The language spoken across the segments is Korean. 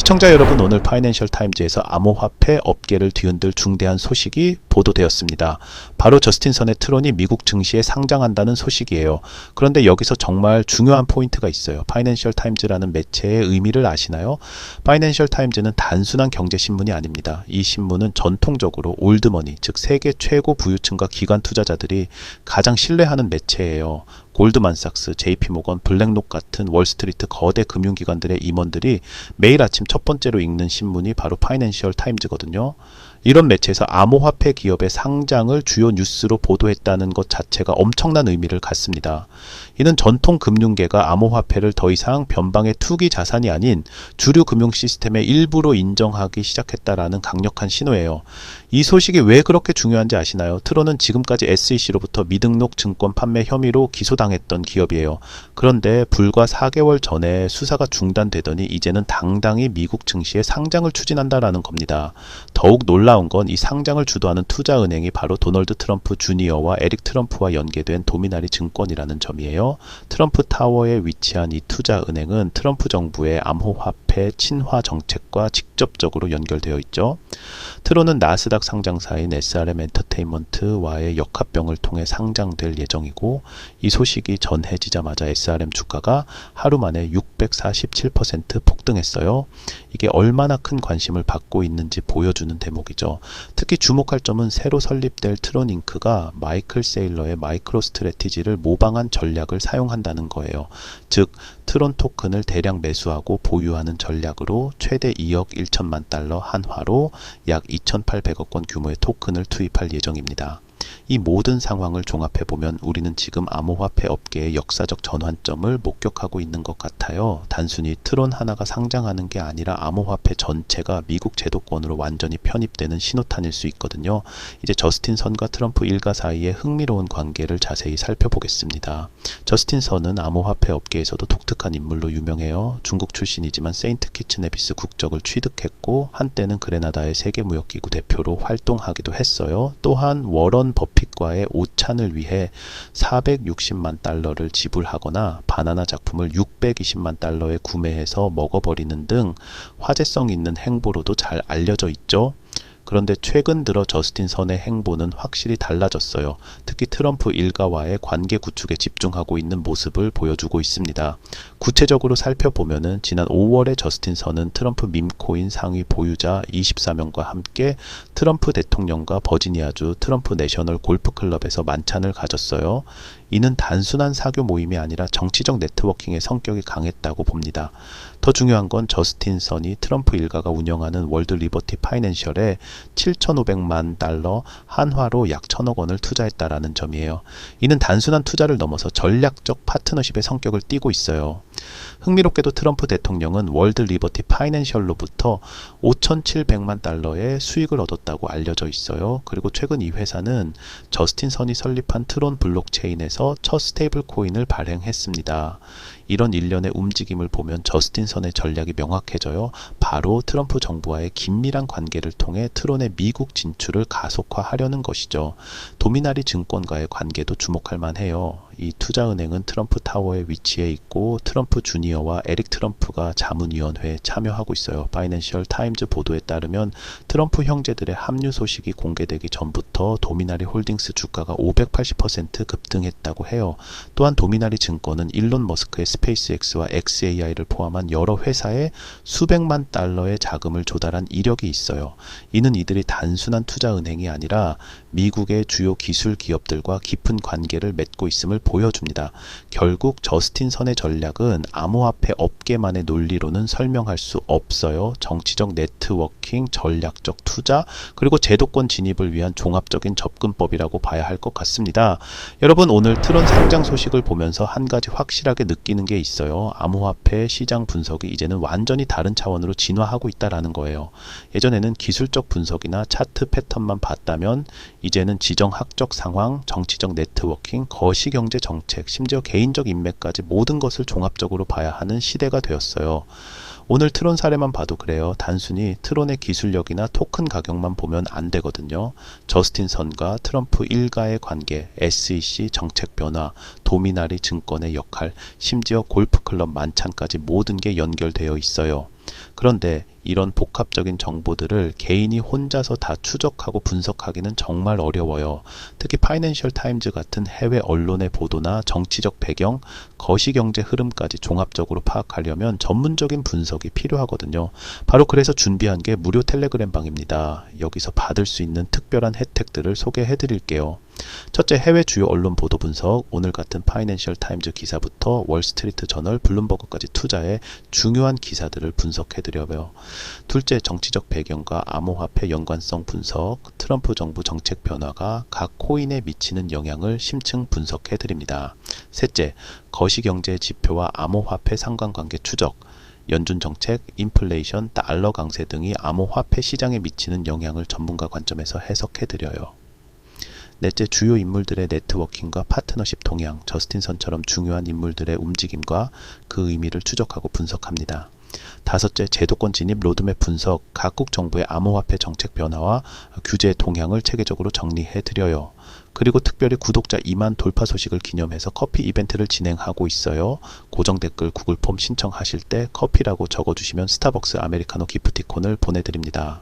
시청자 여러분, 오늘 파이낸셜 타임즈에서 암호화폐 업계를 뒤흔들 중대한 소식이 보도되었습니다. 바로 저스틴 선의 트론이 미국 증시에 상장한다는 소식이에요. 그런데 여기서 정말 중요한 포인트가 있어요. 파이낸셜 타임즈라는 매체의 의미를 아시나요? 파이낸셜 타임즈는 단순한 경제신문이 아닙니다. 이 신문은 전통적으로 올드머니, 즉 세계 최고 부유층과 기관 투자자들이 가장 신뢰하는 매체예요. 골드만삭스, JP모건, 블랙록 같은 월스트리트 거대 금융기관들의 임원들이 매일 아침 첫 번째로 읽는 신문이 바로 파이낸셜 타임즈거든요. 이런 매체에서 암호화폐 기업의 상장을 주요 뉴스로 보도했다는 것 자체가 엄청난 의미를 갖습니다. 이는 전통 금융계가 암호화폐를 더 이상 변방의 투기 자산이 아닌 주류 금융 시스템의 일부로 인정하기 시작했다라는 강력한 신호예요. 이 소식이 왜 그렇게 중요한지 아시나요? 트론은 지금까지 SEC로부터 미등록 증권 판매 혐의로 기소당했던 기업이에요. 그런데 불과 4개월 전에 수사가 중단되더니 이제는 당당히 미국 증시에 상장을 추진한다라는 겁니다. 더욱 놀라운 건 이 상장을 주도하는 투자은행이 바로 도널드 트럼프 주니어와 에릭 트럼프와 연계된 도미나리 증권이라는 점이에요. 트럼프 타워에 위치한 이 투자은행은 트럼프 정부의 암호화폐 친화 정책과 직접적으로 연결되어 있죠. 트론은 나스닥 상장사인 SRM 엔터테인먼트와의 역합병을 통해 상장될 예정이고, 이 소식이 전해지자마자 SRM 주가가 하루 만에 647% 폭등했어요. 이게 얼마나 큰 관심을 받고 있는지 보여주는 대목이죠. 특히 주목할 점은 새로 설립될 트론잉크가 마이클 세일러의 마이크로 스트래티지를 모방한 전략을 사용한다는 거예요. 즉, 트론 토큰을 대량 매수하고 보유하는 전략으로 최대 2억 1천만 달러 한화로 약 2,800억 원 규모의 토큰을 투입할 예정입니다. 이 모든 상황을 종합해보면 우리는 지금 암호화폐 업계의 역사적 전환점을 목격하고 있는 것 같아요. 단순히 트론 하나가 상장하는 게 아니라 암호화폐 전체가 미국 제도권으로 완전히 편입되는 신호탄일 수 있거든요. 이제 저스틴 선과 트럼프 일가 사이의 흥미로운 관계를 자세히 살펴보겠습니다. 저스틴 선은 암호화폐 업계에서도 독특한 인물로 유명해요. 중국 출신이지만 세인트 키츠네비스 국적을 취득했고, 한때는 그레나다의 세계무역기구 대표로 활동하기도 했어요. 또한 워런 버핏과의 오찬을 위해 460만 달러를 지불하거나 바나나 작품을 620만 달러에 구매해서 먹어버리는 등 화제성 있는 행보로도 잘 알려져 있죠. 그런데 최근 들어 저스틴 선의 행보는 확실히 달라졌어요. 특히 트럼프 일가와의 관계 구축에 집중하고 있는 모습을 보여주고 있습니다. 구체적으로 살펴보면은 지난 5월에 저스틴 선은 트럼프 밈코인 상위 보유자 24명과 함께 트럼프 대통령과 버지니아주 트럼프 내셔널 골프클럽에서 만찬을 가졌어요. 이는 단순한 사교 모임이 아니라 정치적 네트워킹의 성격이 강했다고 봅니다. 더 중요한 건 저스틴 선이 트럼프 일가가 운영하는 월드 리버티 파이낸셜에 7,500만 달러 한화로 약 1,000억 원을 투자했다라는 점이에요. 이는 단순한 투자를 넘어서 전략적 파트너십의 성격을 띠고 있어요. 흥미롭게도 트럼프 대통령은 월드 리버티 파이낸셜로부터 5,700만 달러의 수익을 얻었다고 알려져 있어요. 그리고 최근 이 회사는 저스틴 선이 설립한 트론 블록체인에서 첫 스테이블 코인을 발행했습니다. 이런 일련의 움직임을 보면 저스틴 선의 전략이 명확해져요. 바로 트럼프 정부와의 긴밀한 관계를 통해 트론의 미국 진출을 가속화하려는 것이죠. 도미나리 증권과의 관계도 주목할 만해요. 이 투자은행은 트럼프 타워에 위치해 있고 트럼프 주니어와 에릭 트럼프가 자문위원회에 참여하고 있어요. 파이낸셜 타임즈 보도에 따르면 트럼프 형제들의 합류 소식이 공개되기 전부터 도미나리 홀딩스 주가가 580% 급등했다고 해요. 또한 도미나리 증권은 일론 머스크의 스페이스X와 XAI를 포함한 여러 회사에 수백만 달러의 자금을 조달한 이력이 있어요. 이는 이들이 단순한 투자은행이 아니라 미국의 주요 기술 기업들과 깊은 관계를 맺고 있음을 보여줍니다. 결국 저스틴 선의 전략은 암호화폐 업계만의 논리로는 설명할 수 없어요. 정치적 네트워킹, 전략적 투자, 그리고 제도권 진입을 위한 종합적인 접근법이라고 봐야 할 것 같습니다. 여러분, 오늘 트론 상장 소식을 보면서 한 가지 확실하게 느끼는 게 있어요. 암호화폐 시장 분석이 이제는 완전히 다른 차원으로 진화하고 있다라는 거예요. 예전에는 기술적 분석이나 차트 패턴만 봤다면 이제는 지정학적 상황, 정치적 네트워킹, 거시경제 정책, 심지어 개인적 인맥까지 모든 것을 종합적으로 봐야 하는 시대가 되었어요. 오늘 트론 사례만 봐도 그래요. 단순히 트론의 기술력이나 토큰 가격만 보면 안 되거든요. 저스틴 선과 트럼프 일가의 관계, SEC 정책 변화, 도미나리 증권의 역할, 심지어 골프클럽 만찬까지 모든 게 연결되어 있어요. 그런데 이런 복합적인 정보들을 개인이 혼자서 다 추적하고 분석하기는 정말 어려워요. 특히 파이낸셜 타임즈 같은 해외 언론의 보도나 정치적 배경, 거시경제 흐름까지 종합적으로 파악하려면 전문적인 분석이 필요하거든요. 바로 그래서 준비한 게 무료 텔레그램 방입니다. 여기서 받을 수 있는 특별한 혜택들을 소개해 드릴게요. 첫째, 해외 주요 언론 보도 분석, 오늘 같은 파이낸셜 타임즈 기사부터 월스트리트 저널, 블룸버그까지 투자해 중요한 기사들을 분석해드려요. 둘째, 정치적 배경과 암호화폐 연관성 분석, 트럼프 정부 정책 변화가 각 코인에 미치는 영향을 심층 분석해드립니다. 셋째, 거시경제 지표와 암호화폐 상관관계 추적, 연준 정책, 인플레이션, 달러 강세 등이 암호화폐 시장에 미치는 영향을 전문가 관점에서 해석해드려요. 넷째, 주요 인물들의 네트워킹과 파트너십 동향, 저스틴선처럼 중요한 인물들의 움직임과 그 의미를 추적하고 분석합니다. 다섯째, 제도권 진입 로드맵 분석, 각국 정부의 암호화폐 정책 변화와 규제 동향을 체계적으로 정리해드려요. 그리고 특별히 구독자 2만 돌파 소식을 기념해서 커피 이벤트를 진행하고 있어요. 고정 댓글 구글 폼 신청하실 때 커피라고 적어주시면 스타벅스 아메리카노 기프티콘을 보내드립니다.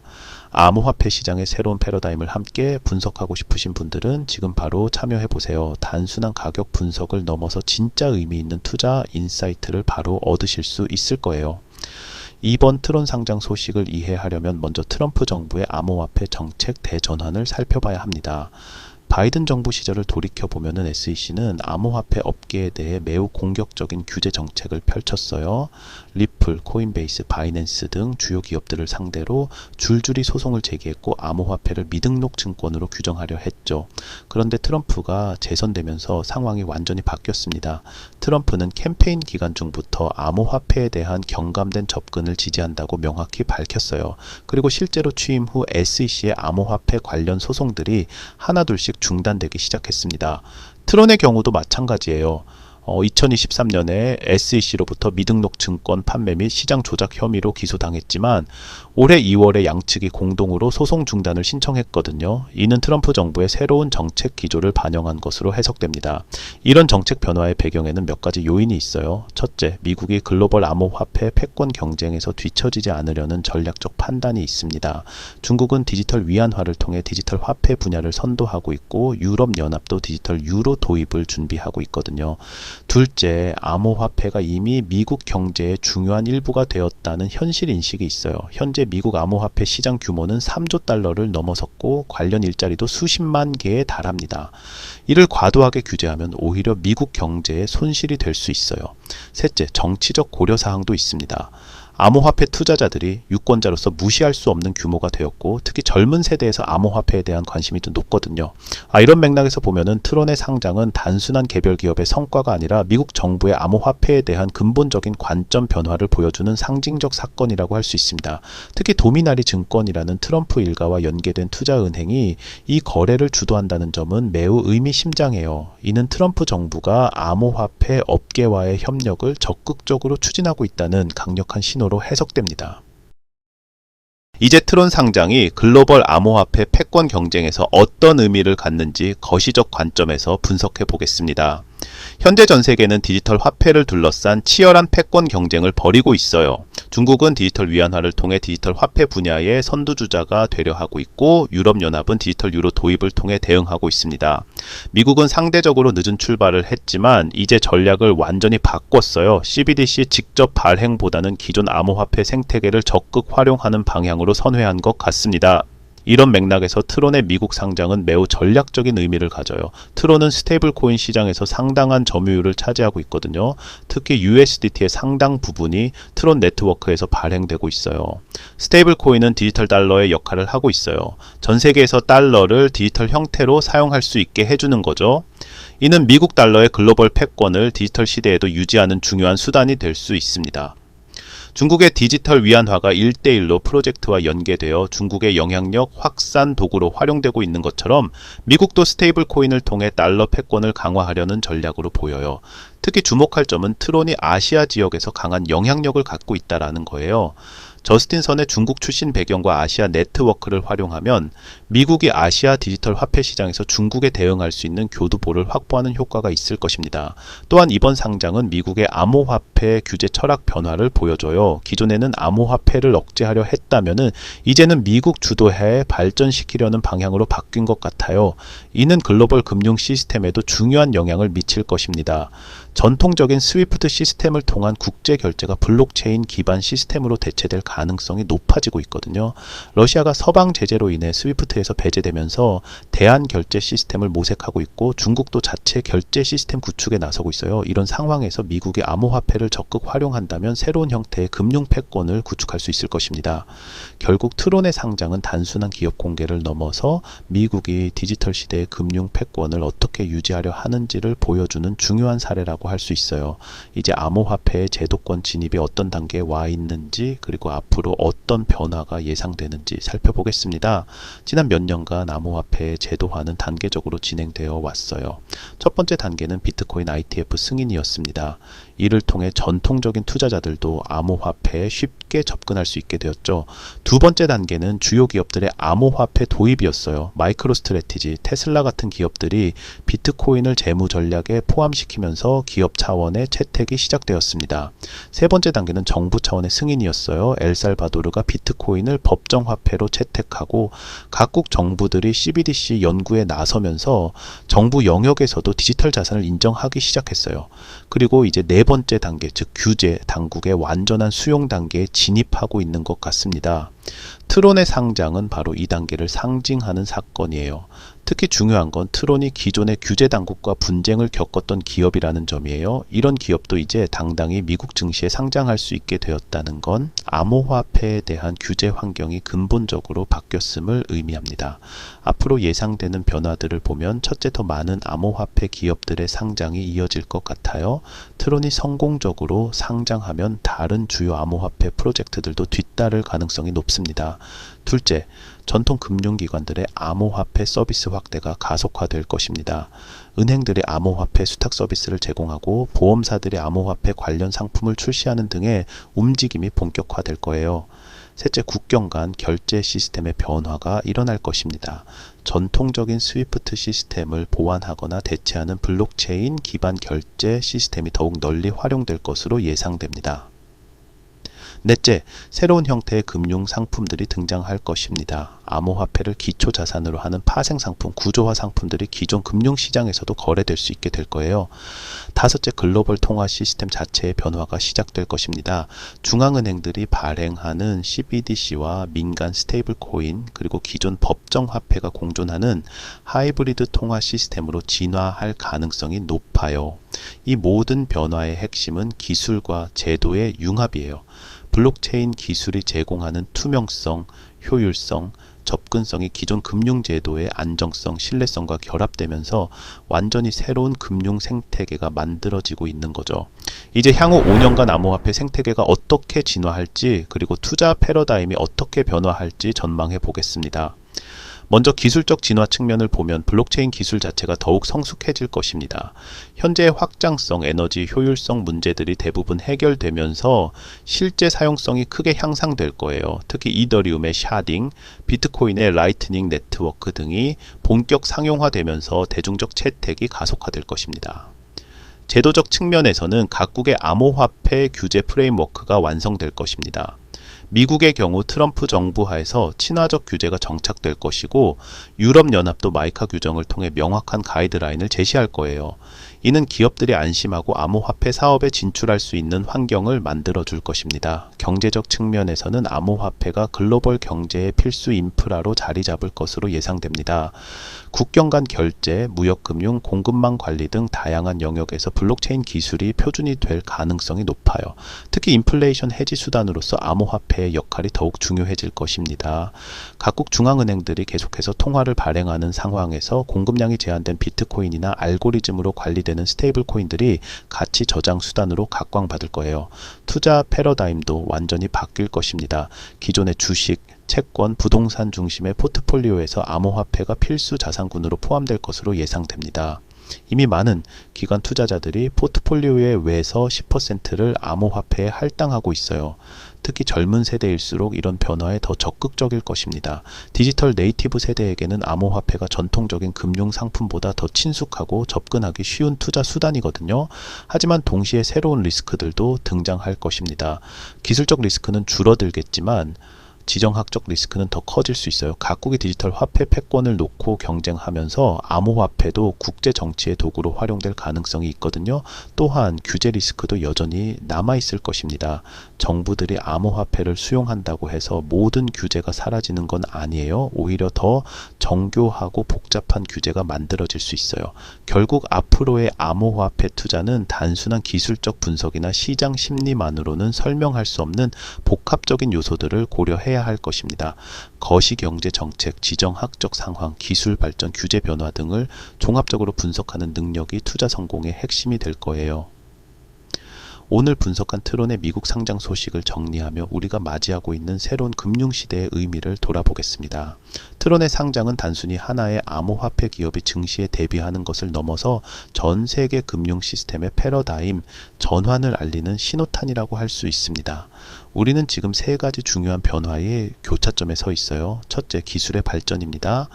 암호화폐 시장의 새로운 패러다임을 함께 분석하고 싶으신 분들은 지금 바로 참여해보세요. 단순한 가격 분석을 넘어서 진짜 의미 있는 투자 인사이트를 바로 얻으실 수 있을 거예요. 이번 트론 상장 소식을 이해하려면 먼저 트럼프 정부의 암호화폐 정책 대전환을 살펴봐야 합니다. 바이든 정부 시절을 돌이켜보면 SEC는 암호화폐 업계에 대해 매우 공격적인 규제 정책을 펼쳤어요. 리플, 코인베이스, 바이낸스 등 주요 기업들을 상대로 줄줄이 소송을 제기했고 암호화폐를 미등록 증권으로 규정하려 했죠. 그런데 트럼프가 재선되면서 상황이 완전히 바뀌었습니다. 트럼프는 캠페인 기간 중부터 암호화폐에 대한 경감된 접근을 지지한다고 명확히 밝혔어요. 그리고 실제로 취임 후 SEC의 암호화폐 관련 소송들이 하나둘씩 중단되기 시작했습니다. 트론의 경우도 마찬가지예요. 2023년에 SEC로부터 미등록 증권 판매 및 시장 조작 혐의로 기소당했지만 올해 2월에 양측이 공동으로 소송 중단을 신청했거든요. 이는 트럼프 정부의 새로운 정책 기조를 반영한 것으로 해석됩니다. 이런 정책 변화의 배경에는 몇 가지 요인이 있어요. 첫째, 미국이 글로벌 암호화폐 패권 경쟁에서 뒤처지지 않으려는 전략적 판단이 있습니다. 중국은 디지털 위안화를 통해 디지털 화폐 분야를 선도하고 있고 유럽연합도 디지털 유로 도입을 준비하고 있거든요. 둘째, 암호화폐가 이미 미국 경제의 중요한 일부가 되었다는 현실 인식이 있어요. 현재 미국 암호화폐 시장 규모는 3조 달러를 넘어섰고 관련 일자리도 수십만 개에 달합니다. 이를 과도하게 규제하면 오히려 미국 경제에 손실이 될 수 있어요. 셋째, 정치적 고려사항도 있습니다. 암호화폐 투자자들이 유권자로서 무시할 수 없는 규모가 되었고 특히 젊은 세대에서 암호화폐에 대한 관심이 좀 높거든요. 이런 맥락에서 보면은 트론의 상장은 단순한 개별 기업의 성과가 아니라 미국 정부의 암호화폐에 대한 근본적인 관점 변화를 보여주는 상징적 사건이라고 할 수 있습니다. 특히 도미나리 증권이라는 트럼프 일가와 연계된 투자은행이 이 거래를 주도한다는 점은 매우 의미심장해요. 이는 트럼프 정부가 암호화폐 업계와의 협력을 적극적으로 추진하고 있다는 강력한 신호로 해석됩니다. 이제 트론 상장이 글로벌 암호화폐 패권 경쟁에서 어떤 의미를 갖는지 거시적 관점에서 분석해 보겠습니다. 현재 전 세계는 디지털 화폐를 둘러싼 치열한 패권 경쟁을 벌이고 있어요. 중국은 디지털 위안화를 통해 디지털 화폐 분야의 선두주자가 되려 하고 있고 유럽연합은 디지털 유로 도입을 통해 대응하고 있습니다. 미국은 상대적으로 늦은 출발을 했지만 이제 전략을 완전히 바꿨어요. CBDC 직접 발행보다는 기존 암호화폐 생태계를 적극 활용하는 방향으로 선회한 것 같습니다. 이런 맥락에서 트론의 미국 상장은 매우 전략적인 의미를 가져요. 트론은 스테이블 코인 시장에서 상당한 점유율을 차지하고 있거든요. 특히 USDT의 상당 부분이 트론 네트워크에서 발행되고 있어요. 스테이블 코인은 디지털 달러의 역할을 하고 있어요. 전 세계에서 달러를 디지털 형태로 사용할 수 있게 해주는 거죠. 이는 미국 달러의 글로벌 패권을 디지털 시대에도 유지하는 중요한 수단이 될 수 있습니다. 중국의 디지털 위안화가 1대1로 프로젝트와 연계되어 중국의 영향력 확산 도구로 활용되고 있는 것처럼 미국도 스테이블 코인을 통해 달러 패권을 강화하려는 전략으로 보여요. 특히 주목할 점은 트론이 아시아 지역에서 강한 영향력을 갖고 있다는 거예요. 저스틴 선의 중국 출신 배경과 아시아 네트워크를 활용하면 미국이 아시아 디지털 화폐 시장에서 중국에 대응할 수 있는 교두보를 확보하는 효과가 있을 것입니다. 또한 이번 상장은 미국의 암호화폐 규제 철학 변화를 보여줘요. 기존에는 암호화폐를 억제하려 했다면은 이제는 미국 주도하에 발전시키려는 방향으로 바뀐 것 같아요. 이는 글로벌 금융 시스템에도 중요한 영향을 미칠 것입니다. 전통적인 스위프트 시스템을 통한 국제 결제가 블록체인 기반 시스템으로 대체될 가능성이 높아지고 있거든요. 러시아가 서방 제재로 인해 스위프트에서 배제되면서 대한 결제 시스템을 모색하고 있고 중국도 자체 결제 시스템 구축에 나서고 있어요. 이런 상황에서 미국이 암호화폐를 적극 활용한다면 새로운 형태의 금융 패권을 구축할 수 있을 것입니다. 결국 트론의 상장은 단순한 기업 공개를 넘어서 미국이 디지털 시대의 금융 패권을 어떻게 유지하려 하는지를 보여주는 중요한 사례라고 할 수 있어요. 이제 암호화폐의 제도권 진입이 어떤 단계에 와 있는지 그리고 앞으로 어떤 변화가 예상되는지 살펴보겠습니다. 지난 몇 년간 암호화폐의 제도화는 단계적으로 진행되어 왔어요. 첫 번째 단계는 비트코인 ITF 승인이었습니다. 이를 통해 전통적인 투자자들도 암호화폐에 쉽게 접근할 수 있게 되었죠. 두 번째 단계는 주요 기업들의 암호화폐 도입이었어요. 마이크로스트래티지, 테슬라 같은 기업들이 비트코인을 재무 전략에 포함시키면서 기업 차원의 채택이 시작되었습니다. 세 번째 단계는 정부 차원의 승인이었어요. 엘살바도르가 비트코인을 법정화폐로 채택하고 각국 정부들이 CBDC 연구에 나서면서 정부 영역에서도 디지털 자산을 인정하기 시작했어요. 그리고 이제 네 번째 단계, 즉 규제 당국의 완전한 수용 단계에 진입하고 있는 것 같습니다. 트론의 상장은 바로 이 단계를 상징하는 사건이에요. 특히 중요한 건 트론이 기존의 규제 당국과 분쟁을 겪었던 기업이라는 점이에요. 이런 기업도 이제 당당히 미국 증시에 상장할 수 있게 되었다는 건 암호화폐에 대한 규제 환경이 근본적으로 바뀌었음을 의미합니다. 앞으로 예상되는 변화들을 보면 첫째, 더 많은 암호화폐 기업들의 상장이 이어질 것 같아요. 트론이 성공적으로 상장하면 다른 주요 암호화폐 프로젝트들도 뒤따를 가능성이 높습니다. 둘째, 전통 금융기관들의 암호화폐 서비스 확대가 가속화될 것입니다. 은행들이 암호화폐 수탁 서비스를 제공하고 보험사들이 암호화폐 관련 상품을 출시하는 등의 움직임이 본격화될 거예요. 셋째, 국경 간 결제 시스템의 변화가 일어날 것입니다. 전통적인 스위프트 시스템을 보완하거나 대체하는 블록체인 기반 결제 시스템이 더욱 널리 활용될 것으로 예상됩니다. 넷째, 새로운 형태의 금융 상품들이 등장할 것입니다. 암호화폐를 기초자산으로 하는 파생상품, 구조화 상품들이 기존 금융시장에서도 거래될 수 있게 될 거예요. 다섯째, 글로벌 통화 시스템 자체의 변화가 시작될 것입니다. 중앙은행들이 발행하는 CBDC와 민간 스테이블 코인, 그리고 기존 법정화폐가 공존하는 하이브리드 통화 시스템으로 진화할 가능성이 높아요. 이 모든 변화의 핵심은 기술과 제도의 융합이에요. 블록체인 기술이 제공하는 투명성, 효율성, 접근성이 기존 금융제도의 안정성, 신뢰성과 결합되면서 완전히 새로운 금융 생태계가 만들어지고 있는 거죠. 이제 향후 5년간 암호화폐 생태계가 어떻게 진화할지 그리고 투자 패러다임이 어떻게 변화할지 전망해 보겠습니다. 먼저 기술적 진화 측면을 보면 블록체인 기술 자체가 더욱 성숙해질 것입니다. 현재의 확장성, 에너지 효율성 문제들이 대부분 해결되면서 실제 사용성이 크게 향상될 거예요. 특히 이더리움의 샤딩, 비트코인의 라이트닝 네트워크 등이 본격 상용화되면서 대중적 채택이 가속화될 것입니다. 제도적 측면에서는 각국의 암호화폐 규제 프레임워크가 완성될 것입니다. 미국의 경우 트럼프 정부 하에서 친화적 규제가 정착될 것이고 유럽연합도 마이카 규정을 통해 명확한 가이드라인을 제시할 거예요. 이는 기업들이 안심하고 암호화폐 사업에 진출할 수 있는 환경을 만들어 줄 것입니다. 경제적 측면에서는 암호화폐가 글로벌 경제의 필수 인프라로 자리 잡을 것으로 예상됩니다. 국경 간 결제, 무역금융, 공급망 관리 등 다양한 영역에서 블록체인 기술이 표준이 될 가능성이 높아요. 특히 인플레이션 해지 수단으로서 암호화폐의 역할이 더욱 중요해질 것입니다. 각국 중앙은행들이 계속해서 통화를 발행하는 상황에서 공급량이 제한된 비트코인이나 알고리즘으로 관리되는 스테이블 코인들이 가치 저장 수단으로 각광받을 거예요. 투자 패러다임도 완전히 바뀔 것입니다. 기존의 주식, 채권, 부동산 중심의 포트폴리오에서 암호화폐가 필수 자산군으로 포함될 것으로 예상됩니다. 이미 많은 기관 투자자들이 포트폴리오의 외서 10%를 암호화폐에 할당하고 있어요. 특히 젊은 세대일수록 이런 변화에 더 적극적일 것입니다. 디지털 네이티브 세대에게는 암호화폐가 전통적인 금융 상품보다 더 친숙하고 접근하기 쉬운 투자 수단이거든요. 하지만 동시에 새로운 리스크들도 등장할 것입니다. 기술적 리스크는 줄어들겠지만 지정학적 리스크는 더 커질 수 있어요. 각국의 디지털 화폐 패권을 놓고 경쟁하면서 암호화폐도 국제 정치의 도구로 활용될 가능성이 있거든요. 또한 규제 리스크도 여전히 남아있을 것입니다. 정부들이 암호화폐를 수용한다고 해서 모든 규제가 사라지는 건 아니에요. 오히려 더 정교하고 복잡한 규제가 만들어질 수 있어요. 결국 앞으로의 암호화폐 투자는 단순한 기술적 분석이나 시장 심리만으로는 설명할 수 없는 복합적인 요소들을 고려해야 할 것입니다. 거시경제 정책, 지정학적 상황, 기술 발전, 규제 변화 등을 종합적으로 분석하는 능력이 투자 성공의 핵심이 될 거예요. 오늘 분석한 트론의 미국 상장 소식을 정리하며 우리가 맞이하고 있는 새로운 금융시대의 의미를 돌아보겠습니다. 트론의 상장은 단순히 하나의 암호화폐 기업이 증시에 대비하는 것을 넘어서 전 세계 금융 시스템의 패러다임, 전환을 알리는 신호탄이라고 할 수 있습니다. 우리는 지금 세 가지 중요한 변화의 교차점에 서 있어요. 첫째, 기술의 발전입니다.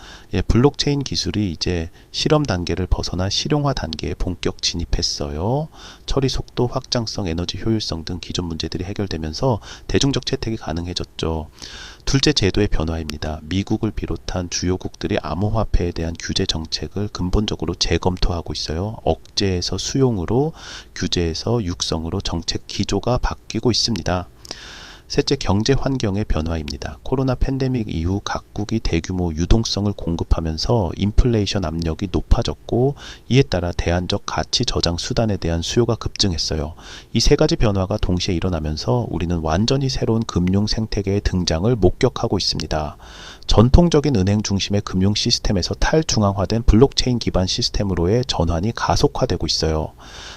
블록체인 기술이 이제 실험 단계를 벗어나 실용화 단계에 본격 진입했어요. 처리 속도, 확장성, 에너지 효율성 등 기존 문제들이 해결되면서 대중적 채택이 가능해졌죠. 둘째, 제도의 변화입니다. 미국을 비롯한 주요국들이 암호화폐에 대한 규제 정책을 근본적으로 재검토하고 있어요. 억제에서 수용으로, 규제에서 육성으로 정책 기조가 바뀌고 있습니다. 셋째, 경제 환경의 변화입니다. 코로나 팬데믹 이후 각국이 대규모 유동성을 공급하면서 인플레이션 압력이 높아졌고, 이에 따라 대안적 가치 저장 수단에 대한 수요가 급증했어요. 이 세 가지 변화가 동시에 일어나면서 우리는 완전히 새로운 금융 생태계의 등장을 목격하고 있습니다. 전통적인 은행 중심의 금융 시스템에서 탈중앙화된 블록체인 기반 시스템으로의 전환이 가속화되고 있어요.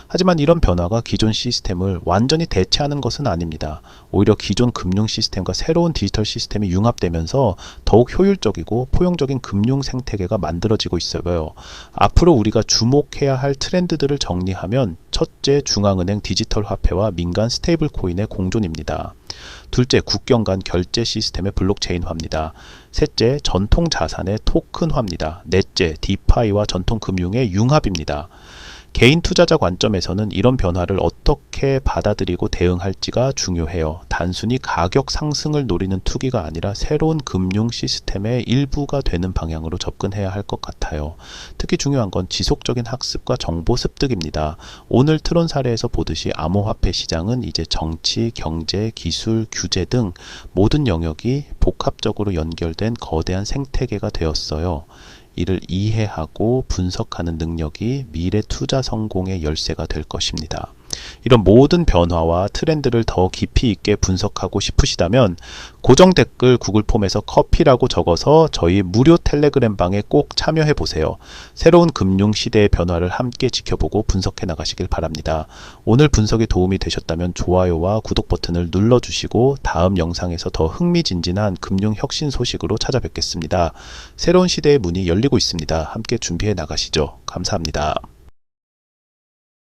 하지만 이런 변화가 기존 시스템을 완전히 대체하는 것은 아닙니다. 오히려 기존 금융 시스템과 새로운 디지털 시스템이 융합되면서 더욱 효율적이고 포용적인 금융 생태계가 만들어지고 있어요. 앞으로 우리가 주목해야 할 트렌드들을 정리하면 첫째, 중앙은행 디지털 화폐와 민간 스테이블 코인의 공존입니다. 둘째, 국경 간 결제 시스템의 블록체인화입니다. 셋째, 전통 자산의 토큰화입니다. 넷째, 디파이와 전통 금융의 융합입니다. 개인 투자자 관점에서는 이런 변화를 어떻게 받아들이고 대응할지가 중요해요. 단순히 가격 상승을 노리는 투기가 아니라 새로운 금융 시스템의 일부가 되는 방향으로 접근해야 할 것 같아요. 특히 중요한 건 지속적인 학습과 정보 습득입니다. 오늘 트론 사례에서 보듯이 암호화폐 시장은 이제 정치, 경제, 기술, 규제 등 모든 영역이 복합적으로 연결된 거대한 생태계가 되었어요. 이를 이해하고 분석하는 능력이 미래 투자 성공의 열쇠가 될 것입니다. 이런 모든 변화와 트렌드를 더 깊이 있게 분석하고 싶으시다면 고정 댓글 구글 폼에서 커피라고 적어서 저희 무료 텔레그램 방에 꼭 참여해 보세요. 새로운 금융 시대의 변화를 함께 지켜보고 분석해 나가시길 바랍니다. 오늘 분석이 도움이 되셨다면 좋아요와 구독 버튼을 눌러주시고 다음 영상에서 더 흥미진진한 금융 혁신 소식으로 찾아뵙겠습니다. 새로운 시대의 문이 열리고 있습니다. 함께 준비해 나가시죠. 감사합니다.